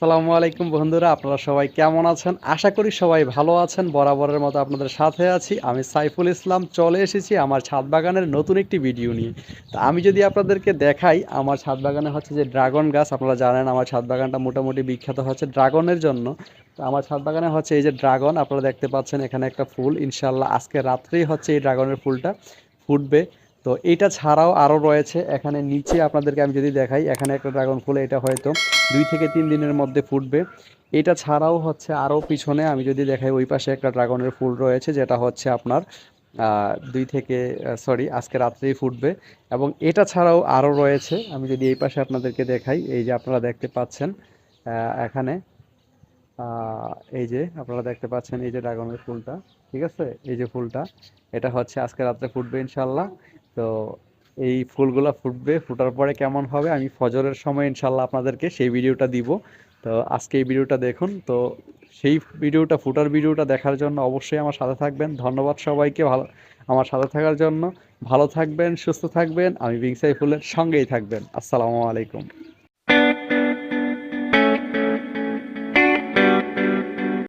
আসসালামু আলাইকুম বন্ধুরা, আপনারা সবাই কেমন আছেন? আশা করি সবাই ভালো আছেন। বরাবরের মতো আপনাদের সাথে আছি আমি সাইফুল ইসলাম। চলে এসেছি আমার ছাদ বাগানের নতুন একটি ভিডিও নিয়ে। তো আমি যদি আপনাদেরকে দেখাই, আমার ছাদ বাগানে হচ্ছে যে ড্রাগন গাছ। আপনারা জানেন আমার ছাদ বাগানটা মোটামুটি বিখ্যাত হচ্ছে ড্রাগনের জন্য। তো আমার ছাদ বাগানে হচ্ছে এই যে ড্রাগন, আপনারা দেখতে পাচ্ছেন এখানে একটা ফুল। ইনশাল্লাহ আজকে রাত্রেই হচ্ছে এই ড্রাগনের ফুলটা ফুটবে। তো এইটা ছাড়াও আরও রয়েছে এখানে নিচে, আপনাদেরকে আমি যদি দেখাই, এখানে একটা ড্রাগন ফুল, এটা হয়তো 2 থেকে 3 দিনের মধ্যে ফুটবে। এটা ছাড়াও হচ্ছে আরও পিছনে আমি যদি দেখাই, ওই পাশে একটা ড্রাগনের ফুল রয়েছে, যেটা হচ্ছে আপনার 2 থেকে আজকে রাত্রেই ফুটবে। এবং এটা ছাড়াও আরও রয়েছে, আমি যদি এই পাশে আপনাদেরকে দেখাই, এই যে আপনারা দেখতে পাচ্ছেন এখানে এই যে আপনারা দেখতে পাচ্ছেন এই যে ড্রাগনের ফুলটা, ঠিক আছে, এই যে ফুলটা, এটা হচ্ছে আজকে রাত্রে ফুটবে ইনশাল্লাহ। তো এই ফুলগুলা ফুটবে, ফুটার পরে কেমন হবে আমি ফজরের সময় ইনশাল্লাহ আপনাদেরকে সেই ভিডিওটা দিব। তো আজকে এই ভিডিওটা দেখুন। তো সেই ভিডিওটা, ফুটার ভিডিওটা দেখার জন্য অবশ্যই আমার সাথে থাকবেন। ধন্যবাদ সবাইকে ভালো আমার সাথে থাকার জন্য। ভালো থাকবেন, সুস্থ থাকবেন, আমি বিং সাইফুলের সঙ্গেই থাকবেন। আসসালামু আলাইকুম।